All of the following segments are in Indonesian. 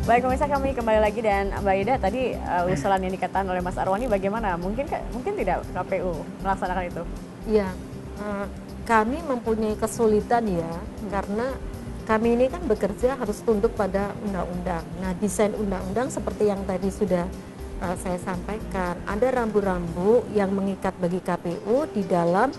Baik pemirsa, kami kembali lagi dan Mbak Ida tadi usulan yang dikatakan oleh Mas Arwani bagaimana? Mungkin tidak KPU melaksanakan itu? Iya, kami mempunyai kesulitan ya, karena kami ini kan bekerja harus tunduk pada undang-undang. Nah, desain undang-undang seperti yang tadi sudah saya sampaikan, ada rambu-rambu yang mengikat bagi KPU di dalam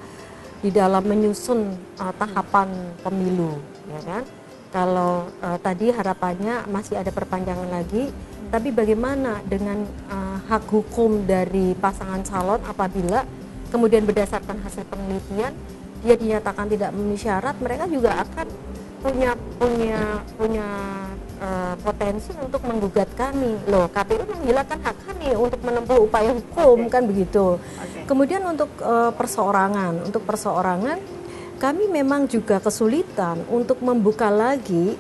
menyusun tahapan pemilu, ya kan? Kalau tadi harapannya masih ada perpanjangan lagi, tapi bagaimana dengan hak hukum dari pasangan calon apabila kemudian berdasarkan hasil penelitian dia dinyatakan tidak memenuhi syarat, mereka juga akan punya potensi untuk menggugat kami. Loh, KPU menghilangkan hak kami untuk menempuh upaya hukum, kan begitu. Kemudian untuk perseorangan, kami memang juga kesulitan untuk membuka lagi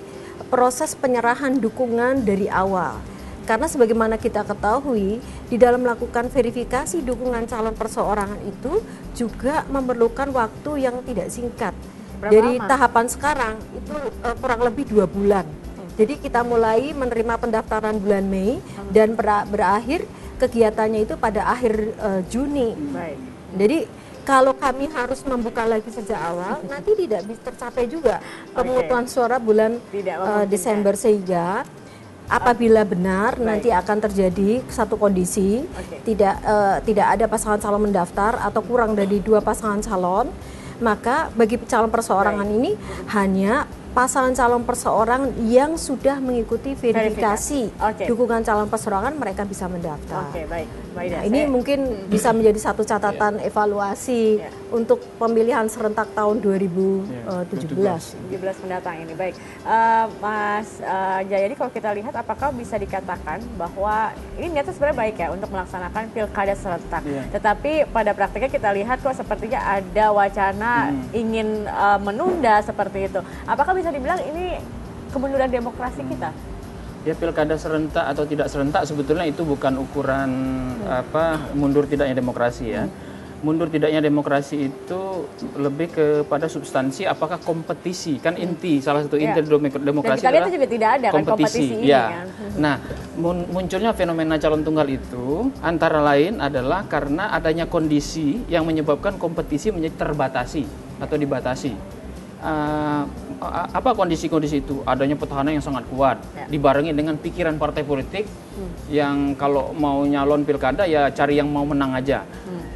proses penyerahan dukungan dari awal. Karena sebagaimana kita ketahui, di dalam melakukan verifikasi dukungan calon perseorangan itu juga memerlukan waktu yang tidak singkat. Dari tahapan sekarang itu kurang lebih 2 bulan. Jadi kita mulai menerima pendaftaran bulan Mei dan berakhir kegiatannya itu pada akhir Juni. Baik. Jadi kalau kami harus membuka lagi sejak awal, nanti tidak bisa tercapai juga pemungutan suara bulan Desember, sehingga apabila benar nanti akan terjadi satu kondisi tidak ada pasangan calon mendaftar atau kurang dari 2 pasangan calon, maka bagi calon perseorangan ini hanya pasangan calon perseorangan yang sudah mengikuti verifikasi dukungan calon perseorangan mereka bisa mendaftar. Nah, ini mungkin bisa menjadi satu catatan evaluasi untuk pemilihan serentak tahun 2017 mendatang ini. Baik, Mas Jayadi, kalau kita lihat apakah bisa dikatakan bahwa ini niatnya sebenarnya baik ya untuk melaksanakan pilkada serentak, tetapi pada praktiknya kita lihat kok sepertinya ada wacana ingin menunda seperti itu. Apakah bisa dibilang ini kemunduran demokrasi kita? Ya, pilkada serentak atau tidak serentak sebetulnya itu bukan ukuran mundur tidaknya demokrasi ya. Mundur tidaknya demokrasi itu lebih kepada substansi, apakah kompetisi, kan inti, salah satu inti demokrasi adalah juga tidak ada kompetisi ini, kan? Nah, munculnya fenomena calon tunggal itu antara lain adalah karena adanya kondisi yang menyebabkan kompetisi menjadi terbatasi atau dibatasi. Apa kondisi-kondisi itu? Adanya petahana yang sangat kuat, dibarengi dengan pikiran partai politik yang kalau mau nyalon pilkada ya cari yang mau menang aja.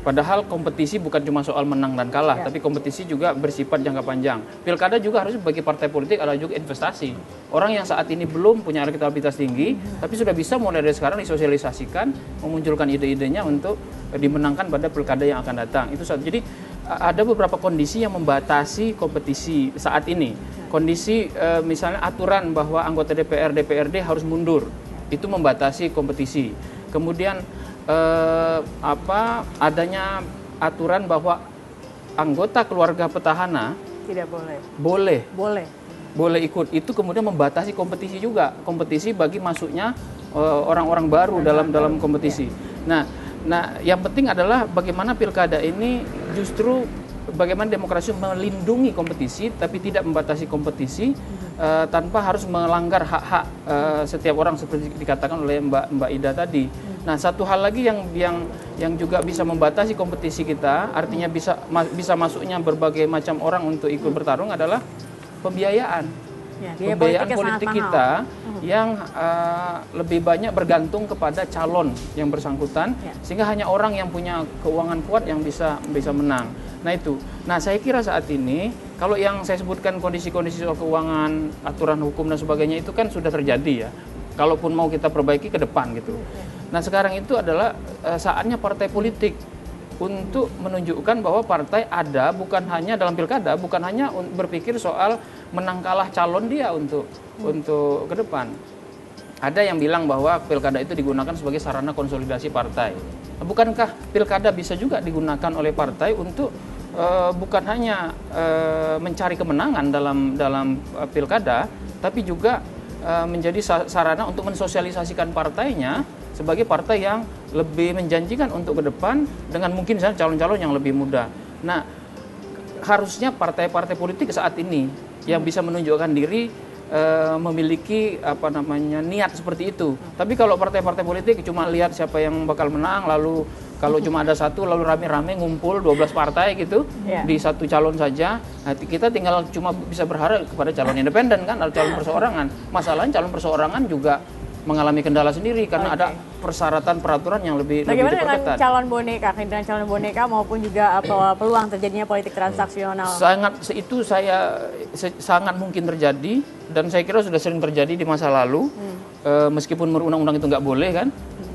Padahal kompetisi bukan cuma soal menang dan kalah, tapi kompetisi juga bersifat jangka panjang. Pilkada juga harus bagi partai politik adalah juga investasi. Orang yang saat ini belum punya elektabilitas tinggi, tapi sudah bisa mulai dari sekarang disosialisasikan, memunculkan ide-idenya untuk dimenangkan pada pilkada yang akan datang. Itu satu. Jadi ada beberapa kondisi yang membatasi kompetisi saat ini. Kondisi misalnya aturan bahwa anggota DPR, DPRD harus mundur, itu membatasi kompetisi. Kemudian adanya aturan bahwa anggota keluarga petahana tidak boleh ikut. Itu kemudian membatasi kompetisi juga, kompetisi bagi masuknya orang-orang baru dalam kompetisi. Nah, yang penting adalah bagaimana pilkada ini justru bagaimana demokrasi melindungi kompetisi tapi tidak membatasi kompetisi tanpa harus melanggar hak-hak setiap orang seperti dikatakan oleh Mbak Ida tadi. Nah, satu hal lagi yang juga bisa membatasi kompetisi kita, artinya bisa masuknya berbagai macam orang untuk ikut bertarung adalah pembiayaan. Pembiayaan politik kita yang lebih banyak bergantung kepada calon yang bersangkutan, sehingga hanya orang yang punya keuangan kuat yang bisa menang. Nah itu. Nah, saya kira saat ini kalau yang saya sebutkan kondisi-kondisi soal keuangan, aturan hukum dan sebagainya itu kan sudah terjadi ya. Kalaupun mau kita perbaiki ke depan gitu. Nah, sekarang itu adalah saatnya partai politik untuk menunjukkan bahwa partai ada bukan hanya dalam pilkada, bukan hanya berpikir soal menang kalah calon dia untuk ke depan. Ada yang bilang bahwa pilkada itu digunakan sebagai sarana konsolidasi partai. Bukankah pilkada bisa juga digunakan oleh partai untuk bukan hanya mencari kemenangan dalam pilkada, tapi juga menjadi sarana untuk mensosialisasikan partainya sebagai partai yang lebih menjanjikan untuk ke depan dengan mungkin misalnya calon-calon yang lebih muda. Nah, harusnya partai-partai politik saat ini yang bisa menunjukkan diri memiliki niat seperti itu. Tapi kalau partai-partai politik cuma lihat siapa yang bakal menang, lalu kalau cuma ada satu lalu rame-rame ngumpul 12 partai gitu di satu calon saja, nah, kita tinggal cuma bisa berharap kepada calon independen kan, atau calon perseorangan. Masalahnya calon perseorangan juga mengalami kendala sendiri karena ada persyaratan peraturan yang lebih Bagaimana dengan diperketat. calon boneka, kehadiran calon boneka maupun juga peluang terjadinya politik transaksional? Itu sangat mungkin terjadi, dan saya kira sudah sering terjadi di masa lalu. Meskipun undang-undang itu nggak boleh kan,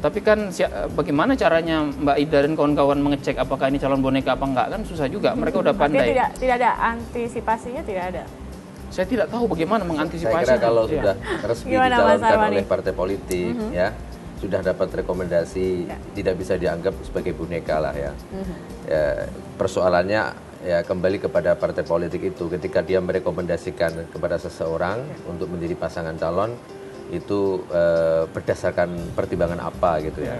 tapi kan bagaimana caranya Mbak Ida dan kawan-kawan mengecek apakah ini calon boneka apa enggak, kan susah juga. Mereka udah pandai. Tidak ada antisipasinya, tidak ada. Saya tidak tahu bagaimana mengantisipasi. Saya kira kalau sudah resmi dicalonkan oleh partai politik, ya sudah dapat rekomendasi, tidak bisa dianggap sebagai boneka lah ya. Persoalannya ya kembali kepada partai politik itu, ketika dia merekomendasikan kepada seseorang untuk menjadi pasangan calon, itu berdasarkan pertimbangan apa gitu ya.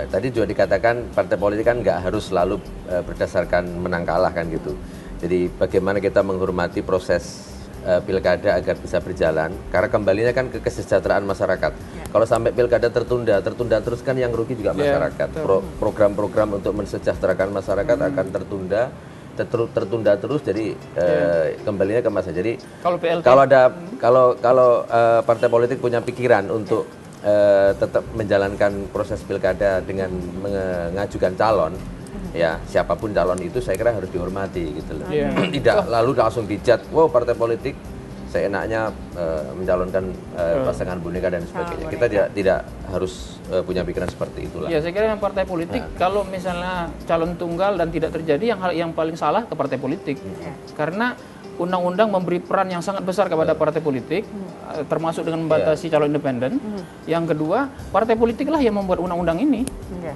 Tadi juga dikatakan partai politik kan nggak harus selalu berdasarkan menang kalah kan gitu. Jadi bagaimana kita menghormati proses pilkada agar bisa berjalan, karena kembalinya kan ke kesejahteraan masyarakat. Kalau sampai pilkada tertunda terus kan yang rugi juga masyarakat. Program-program untuk mensejahterakan masyarakat akan tertunda terus, jadi kembalinya ke masa. Jadi kalau partai politik punya pikiran untuk tetap menjalankan proses pilkada dengan mengajukan calon, ya siapapun calon itu saya kira harus dihormati gitu loh. Tidak lalu langsung dijat, wow partai politik seenaknya mencalonkan pasangan boneka dan sebagainya. Kita tidak harus punya pikiran seperti itulah. Ya, saya kira yang partai politik kalau misalnya calon tunggal dan tidak terjadi, yang paling salah ke partai politik. Karena undang-undang memberi peran yang sangat besar kepada partai politik, termasuk dengan membatasi calon independen. Yang kedua, partai politiklah yang membuat undang-undang ini.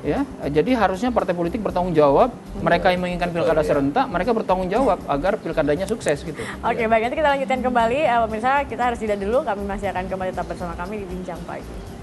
Ya, jadi harusnya partai politik bertanggung jawab. Mereka yang menginginkan pilkada serentak, mereka bertanggung jawab agar pilkadanya sukses gitu. Oke, baik, nanti kita lanjutkan kembali. Pemirsa, kita harus jeda dulu. Kami masih akan kembali tetap bersama kami di Bincang Pagi.